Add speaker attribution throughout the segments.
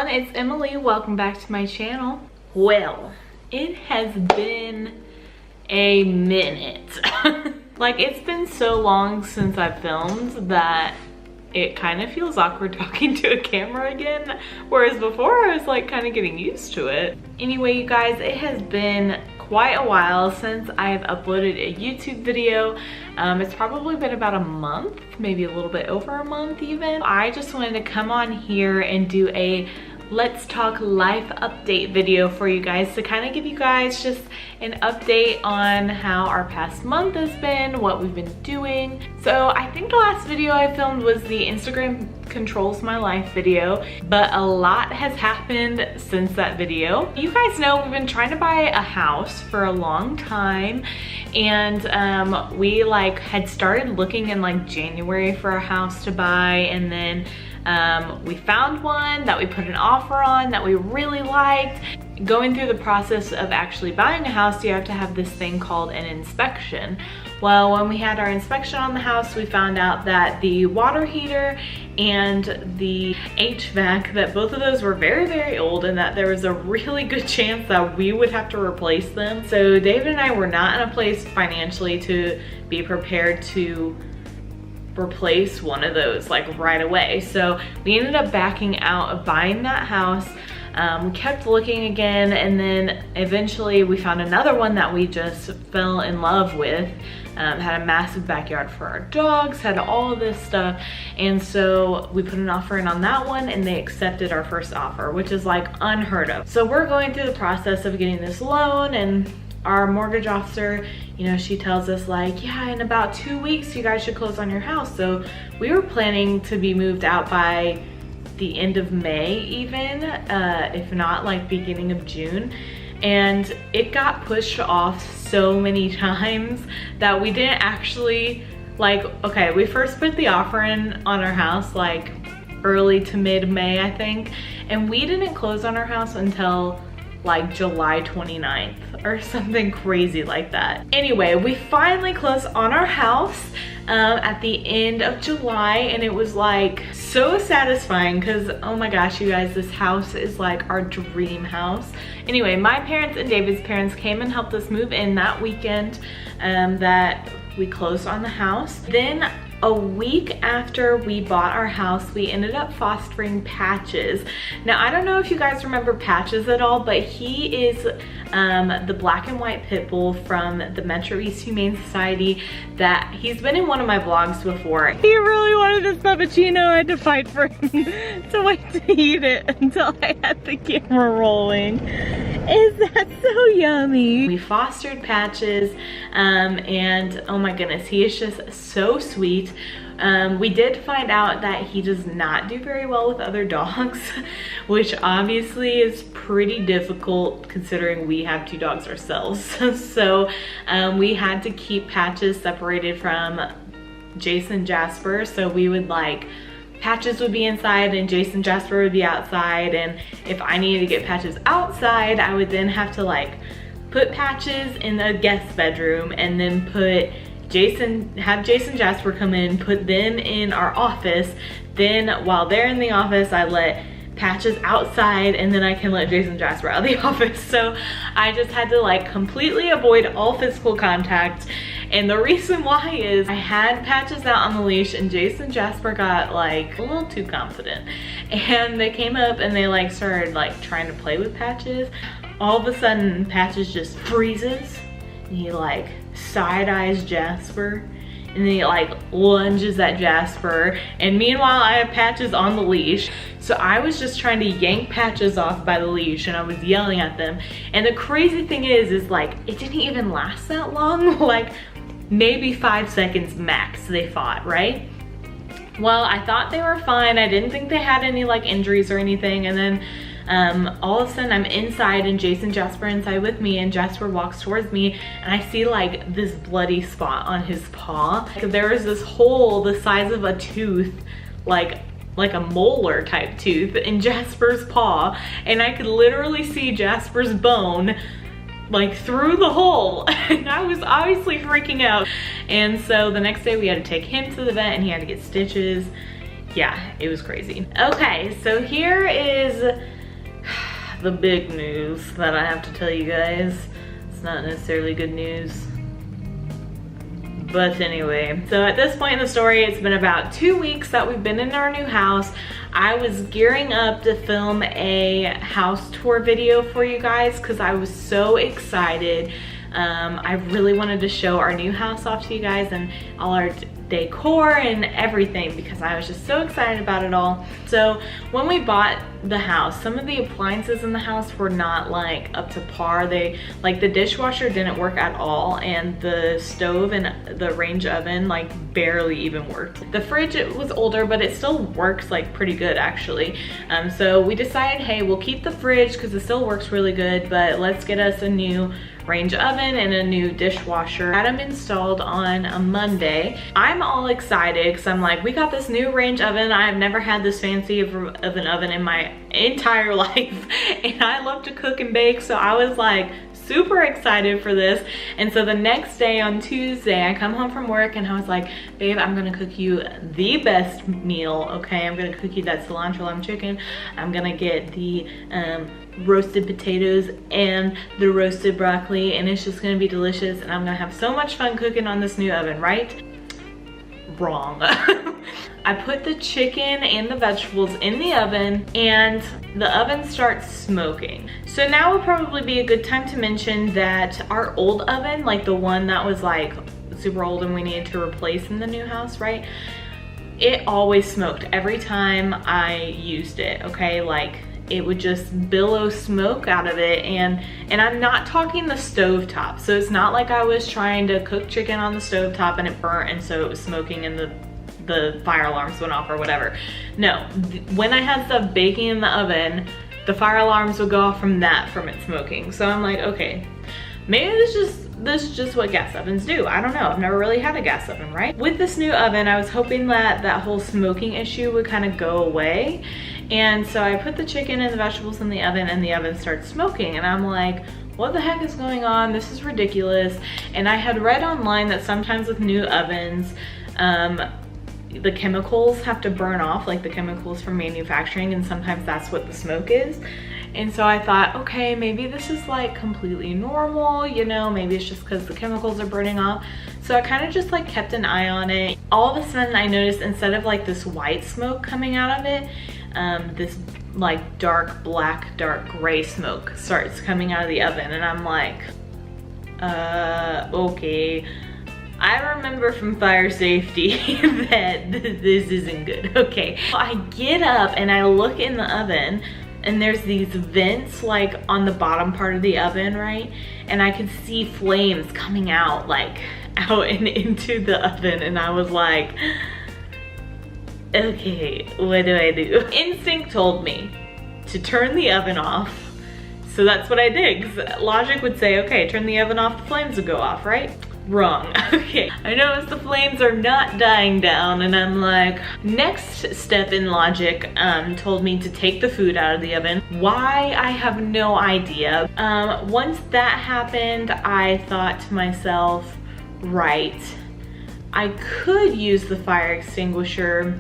Speaker 1: everyone, it's Emily. Welcome back to my channel. Well, it has been a minute. Like, it's been so long since I filmed that it kind of feels awkward talking to a camera again, whereas before I was like kind of getting used to it. Anyway, you guys, it has been quite a while since I've uploaded a YouTube video. It's probably been about a month, maybe a little bit over a month even. I just wanted to come on here and do a Let's Talk Life update video for you guys to kind of give you guys just an update on how our past month has been, what we've been doing. So I think the last video I filmed was the Instagram controls my life video, but a lot has happened since that video. You guys know we've been trying to buy a house for a long time, and we had started looking in like January for a house to buy, and then we found one that we put an offer on that we really liked. Going through the process of actually buying a house, you have to have this thing called an inspection. Well, when we had our inspection on the house, we found out that the water heater and the HVAC, that both of those were very, very old, and that there was a really good chance that we would have to replace them. So David and I were not in a place financially to be prepared to replace one of those like right away. So we ended up backing out of buying that house. We kept looking again, and then eventually we found another one that we just fell in love with. Had a massive backyard for our dogs, had all of this stuff, and so we put an offer in on that one, and they accepted our first offer, which is like unheard of. So we're going through the process of getting this loan, and our mortgage officer, you know, she tells us like, yeah, in about 2 weeks you guys should close on your house. So we were planning to be moved out by the end of May even, if not like beginning of June. And it got pushed off so many times that we didn't actually, like, okay, we first put the offer in on our house like early to mid-May, I think, and we didn't close on our house until like July 29th or something crazy like that. Anyway, we finally closed on our house at the end of July, and it was like so satisfying because, oh my gosh, you guys, this house is like our dream house. Anyway, my parents and David's parents came and helped us move in that weekend that we closed on the house. Then a week after we bought our house, we ended up fostering Patches. Now, I don't know if you guys remember Patches at all, but he is the black and white pit bull from the Metro East Humane Society that he's been in one of my vlogs before. He really wanted this puppuccino. I had to fight for him to wait to eat it until I had the camera rolling. Is that so yummy? We fostered Patches, and oh my goodness, he is just so sweet. We did find out that he does not do very well with other dogs, which obviously is pretty difficult considering we have 2 dogs ourselves. So we had to keep Patches separated from Jason Jasper. So we would like, Patches would be inside and Jason Jasper would be outside, and if I needed to get Patches outside, I would then have to like put Patches in the guest bedroom and then have Jason Jasper come in, put them in our office. Then while they're in the office, I let Patches outside, and then I can let Jason Jasper out of the office. So I just had to like completely avoid all physical contact. And the reason why is I had Patches out on the leash, and Jason Jasper got like a little too confident, and they came up and they like started like trying to play with Patches. All of a sudden Patches just freezes, and he like side eyes Jasper, and then he like lunges at Jasper, and meanwhile I have Patches on the leash. So I was just trying to yank Patches off by the leash, and I was yelling at them. And the crazy thing is like it didn't even last that long. Like maybe 5 seconds max they fought, right? Well, I thought they were fine. I didn't think they had any like injuries or anything, and then all of a sudden I'm inside and Jason Jasper inside with me, and Jasper walks towards me, and I see like this bloody spot on his paw. Like, there was this hole the size of a tooth, like a molar type tooth in Jasper's paw, and I could literally see Jasper's bone like through the hole. And I was obviously freaking out. And so the next day we had to take him to the vet, and he had to get stitches. yeah, it was crazy. Okay, so here is the big news that I have to tell you guys. It's not necessarily good news, but anyway. So at this point in the story, it's been about 2 weeks that we've been in our new house. I was gearing up to film a house tour video for you guys because I was so excited. I really wanted to show our new house off to you guys and all our decor and everything because I was just so excited about it all. So when we bought the house, some of the appliances in the house were not like up to par. Like the dishwasher didn't work at all, and the stove and the range oven like barely even worked. The fridge, it was older, but it still works like pretty good actually. So we decided, hey, we'll keep the fridge because it still works really good, but let's get us a new range oven and a new dishwasher. I had them installed on a Monday. I'm all excited because I'm like, we got this new range oven. I've never had this fancy of an oven in my entire life, and I love to cook and bake, so I was like super excited for this. And so the next day on Tuesday, I come home from work and I was like, babe, I'm gonna cook you the best meal, okay? I'm gonna cook you that cilantro lime chicken. I'm gonna get the roasted potatoes and the roasted broccoli, and it's just gonna be delicious, and I'm gonna have so much fun cooking on this new oven, right? Wrong. I put the chicken and the vegetables in the oven, and the oven starts smoking. So now would probably be a good time to mention that our old oven, like the one that was like super old and we needed to replace in the new house, right? It always smoked every time I used it, okay? Like it would just billow smoke out of it, and I'm not talking the stove top. So it's not like I was trying to cook chicken on the stove top and it burnt and so it was smoking and the fire alarms went off or whatever. No, when I had stuff baking in the oven, the fire alarms would go off from it smoking. So I'm like, okay, maybe this is just what gas ovens do. I don't know, I've never really had a gas oven, right? With this new oven, I was hoping that that whole smoking issue would kind of go away. And so I put the chicken and the vegetables in the oven, and the oven starts smoking, and I'm like, what the heck is going on? This is ridiculous. And I had read online that sometimes with new ovens, the chemicals have to burn off, like the chemicals from manufacturing, and sometimes that's what the smoke is. And so I thought, okay, maybe this is like completely normal, you know, maybe it's just because the chemicals are burning off. So I kind of just like kept an eye on it. All of a sudden I noticed instead of like this white smoke coming out of it, this like dark black, dark gray smoke starts coming out of the oven, and I'm like, okay. I remember from fire safety that this isn't good, okay. I get up and I look in the oven, and there's these vents like on the bottom part of the oven, right? And I could see flames coming out like out and into the oven, and I was like, okay, what do I do? Instinct told me to turn the oven off. So that's what I did, because logic would say, okay, turn the oven off, the flames would go off, right? Wrong. Okay, I noticed the flames are not dying down, and I'm like, next step in logic told me to take the food out of the oven. Why? I have no idea. Once that happened, I thought to myself, right, I could use the fire extinguisher,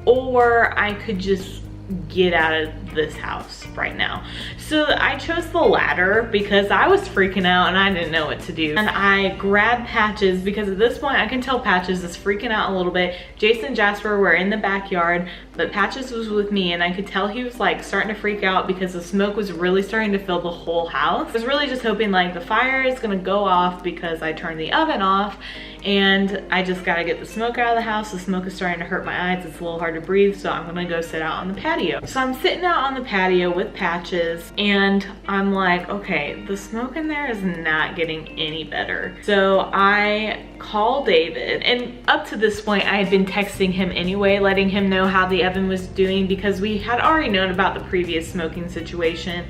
Speaker 1: or I could just get out of this house right now. So I chose the latter because I was freaking out and I didn't know what to do. And I grabbed Patches because at this point I can tell Patches is freaking out a little bit. Jason and Jasper were in the backyard, but Patches was with me, and I could tell he was like starting to freak out because the smoke was really starting to fill the whole house. I was really just hoping like the fire is gonna go off because I turned the oven off, and I just gotta get the smoke out of the house. The smoke is starting to hurt my eyes. It's a little hard to breathe, so I'm gonna go sit out on the patio. So I'm sitting out on the patio with Patches, and I'm like, okay, the smoke in there is not getting any better. So I call David, and up to this point I had been texting him anyway, letting him know how the oven was doing because we had already known about the previous smoking situation.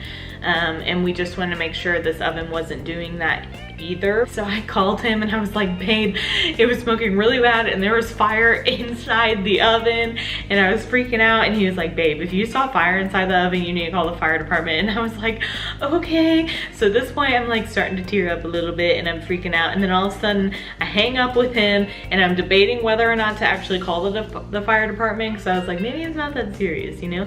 Speaker 1: and we just wanted to make sure this oven wasn't doing that either. So I called him and I was like, babe, it was smoking really bad and there was fire inside the oven, and I was freaking out. And he was like, babe, if you saw fire inside the oven, you need to call the fire department. And I was like, okay. So at this point I'm like starting to tear up a little bit and I'm freaking out, and then all of a sudden I hang up with him and I'm debating whether or not to actually call the fire department, because I was like, maybe it's not that serious, you know.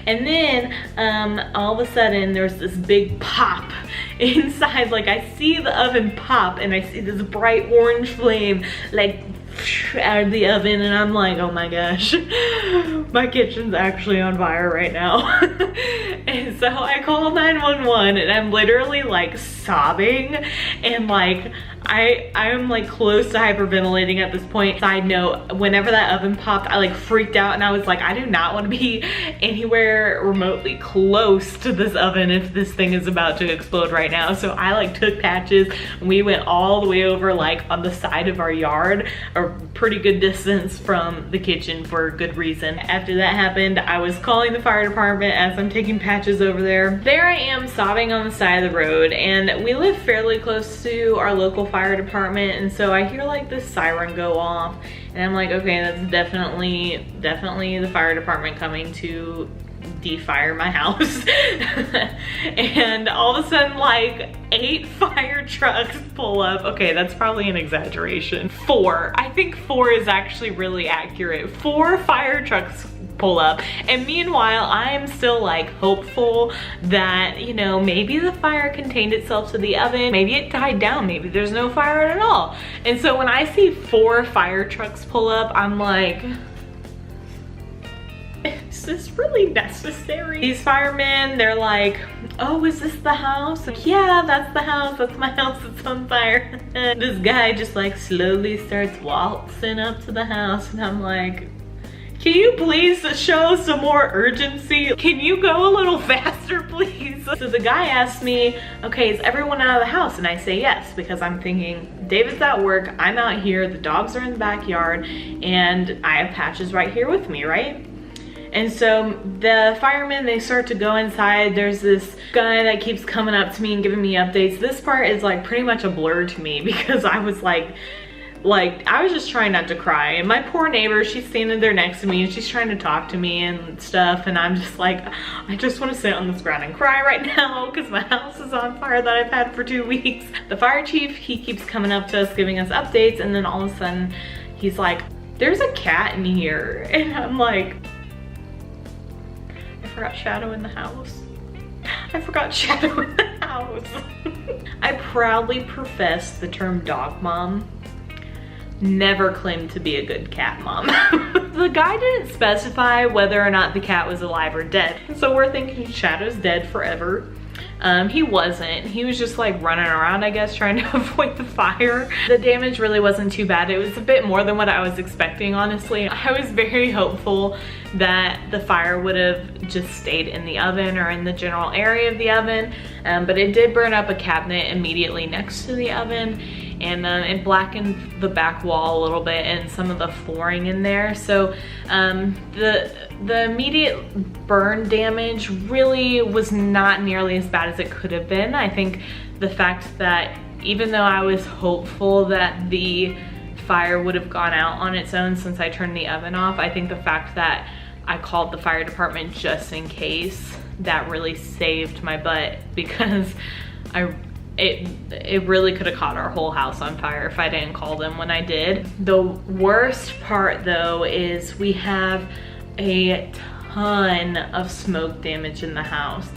Speaker 1: And then all of a sudden there's this big pop inside. Like I see the oven pop and I see this bright orange flame like out of the oven, and I'm like, oh my gosh, my kitchen's actually on fire right now. And so I call 911 and I'm literally like sobbing, and like I'm like close to hyperventilating at this point. Side note, whenever that oven popped, I like freaked out and I was like, I do not want to be anywhere remotely close to this oven if this thing is about to explode right now. So I like took patches and we went all the way over like on the side of our yard, a pretty good distance from the kitchen for good reason. After that happened, I was calling the fire department as I'm taking patches over there. There I am sobbing on the side of the road, and we live fairly close to our local fire department, and so I hear like this siren go off and I'm like, okay, that's definitely the fire department coming to de-fire my house. And all of a sudden like 8 fire trucks pull up. Okay, that's probably an exaggeration. 4, I think 4 is actually really accurate. 4 fire trucks pull up, and meanwhile I'm still like hopeful that, you know, maybe the fire contained itself to the oven, maybe it died down, maybe there's no fire at all. And so when I see 4 fire trucks pull up, I'm like, is this really necessary? These firemen, they're like, oh, is this the house? Like, yeah, that's the house, that's my house, it's on fire. This guy just like slowly starts waltzing up to the house, and I'm like, can you please show some more urgency? Can you go a little faster, please? So the guy asked me, okay, is everyone out of the house? And I say yes, because I'm thinking, David's at work, I'm out here, the dogs are in the backyard, and I have patches right here with me, right? And so the firemen, they start to go inside. There's this guy that keeps coming up to me and giving me updates. This part is like pretty much a blur to me because I was like I was just trying not to cry. And my poor neighbor, she's standing there next to me and she's trying to talk to me and stuff. And I'm just like, I just want to sit on this ground and cry right now because my house is on fire that I've had for 2 weeks. The fire chief, he keeps coming up to us, giving us updates. And then all of a sudden he's like, there's a cat in here. And I'm like, I forgot Shadow in the house. I forgot Shadow in the house. I proudly profess the term dog mom. Never claimed to be a good cat mom. The guy didn't specify whether or not the cat was alive or dead. So we're thinking Shadow's dead forever. He wasn't. He was just like running around, I guess, trying to avoid the fire. The damage really wasn't too bad. It was a bit more than what I was expecting, honestly. I was very hopeful that the fire would have just stayed in the oven or in the general area of the oven, but it did burn up a cabinet immediately next to the oven, and it blackened the back wall a little bit and some of the flooring in there. So the immediate burn damage really was not nearly as bad as it could have been. I think the fact that even though I was hopeful that the fire would have gone out on its own since I turned the oven off, I think the fact that I called the fire department just in case, that really saved my butt, because it really could have caught our whole house on fire if I didn't call them when I did. The worst part though is we have a ton of smoke damage in the house.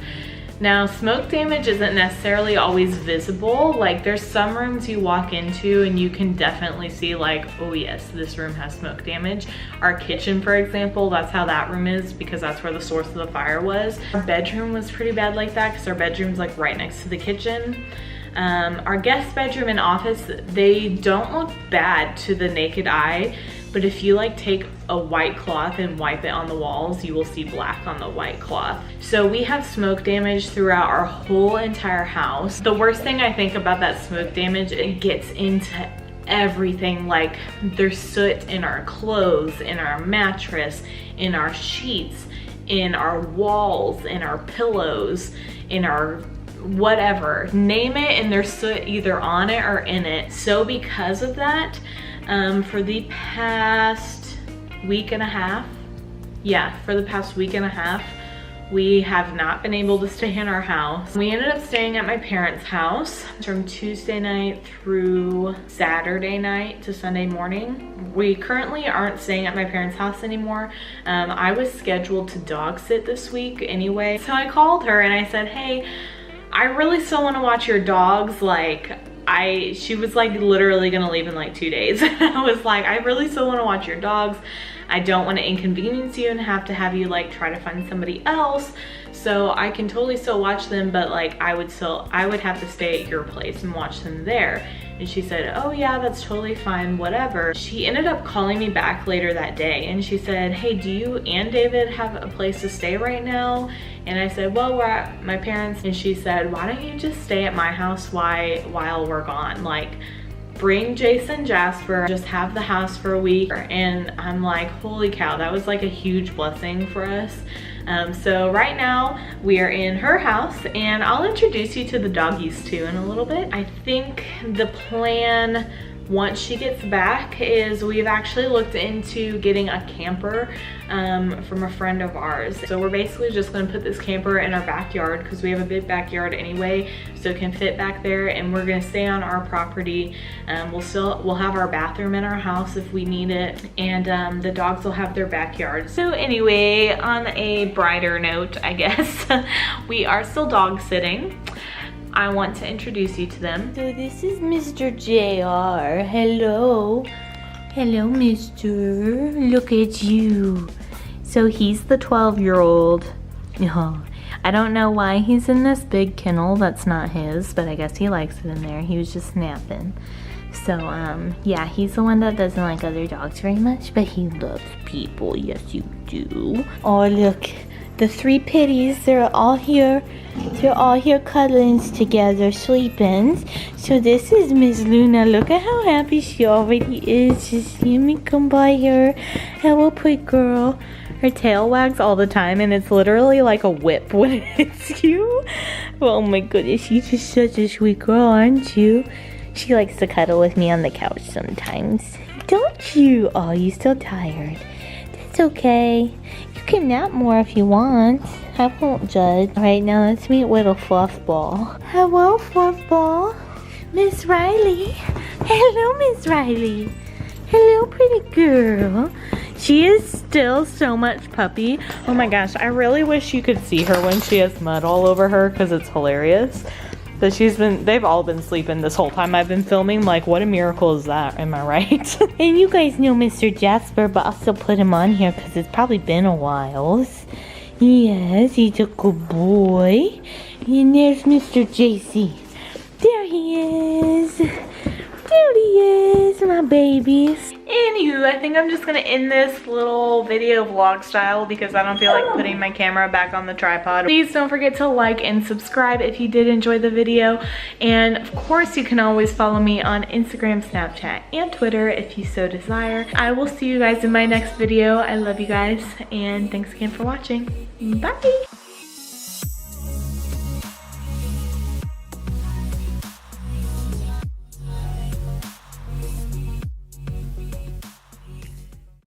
Speaker 1: Now, smoke damage isn't necessarily always visible. Like, there's some rooms you walk into and you can definitely see like, oh yes, this room has smoke damage. Our kitchen, for example, that's how that room is because that's where the source of the fire was. Our bedroom was pretty bad like that because our bedroom's like right next to the kitchen. Our guest bedroom and office, they don't look bad to the naked eye, but if you like take a white cloth and wipe it on the walls, you will see black on the white cloth. So we have smoke damage throughout our whole entire house. The worst thing I think about that smoke damage, it gets into everything. Like, there's soot in our clothes, in our mattress, in our sheets, in our walls, in our pillows, in our whatever, name it, and there's soot either on it or in it. So because of that, for the past week and a half, we have not been able to stay in our house. We ended up staying at my parents' house from Tuesday night through Saturday night to Sunday morning. We currently aren't staying at my parents' house anymore. I was scheduled to dog sit this week anyway. So I called her and I said, hey, I really still want to watch your dogs. Like, she was like literally gonna leave in like 2 days. I was like, I really still want to watch your dogs. I don't want to inconvenience you and have you like try to find somebody else. So I can totally still watch them, but like I would have to stay at your place and watch them there. And she said, oh yeah, that's totally fine, whatever. She ended up calling me back later that day and she said, hey, do you and David have a place to stay right now? And I said, well, we're at my parents'. And she said, why don't you just stay at my house while we're gone? Like, bring Jason, Jasper, just have the house for a week. And I'm like, holy cow, that was like a huge blessing for us. So right now we are in her house and I'll introduce you to the doggies too in a little bit. I think the plan once she gets back is we've actually looked into getting a camper from a friend of ours. So we're basically just gonna put this camper in our backyard because we have a big backyard anyway, so it can fit back there, and we're gonna stay on our property. We'll have our bathroom in our house if we need it, and the dogs will have their backyard. So anyway, on a brighter note, I guess, we are still dog sitting. I want to introduce you to them. So this is Mr. JR. Hello. Hello, mister. Look at you. So he's the 12-year-old. Oh, I don't know why he's in this big kennel that's not his, but I guess he likes it in there. He was just napping. So, yeah, he's the one that doesn't like other dogs very much, but he loves people. Yes, you do. Oh, look. The three pitties, they're all here cuddling together, sleeping. So this is Miss Luna. Look at how happy she already is. Just let me come by her. Hello, pretty girl. Her tail wags all the time, and it's literally like a whip when it hits you. Oh my goodness, she's just such a sweet girl, aren't you? She likes to cuddle with me on the couch sometimes. Don't you? Oh, you still tired. That's okay. You can nap more if you want. I won't judge. Alright, now let's meet little Fluffball. Hello, Fluffball. Miss Riley. Hello, Miss Riley. Hello, pretty girl. She is still so much puppy. Oh my gosh, I really wish you could see her when she has mud all over her because it's hilarious. But they've all been sleeping this whole time I've been filming. Like, what a miracle is that? Am I right? And you guys know Mr. Jasper, but I'll still put him on here because it's probably been a while. Yes, he's a good boy. And there's Mr. JC. There he is. There he is, my babies. Anywho, I think I'm just gonna end this little video vlog style because I don't feel like putting my camera back on the tripod. Please don't forget to like and subscribe if you did enjoy the video. And of course, you can always follow me on Instagram, Snapchat, and Twitter if you so desire. I will see you guys in my next video. I love you guys, and thanks again for watching. Bye!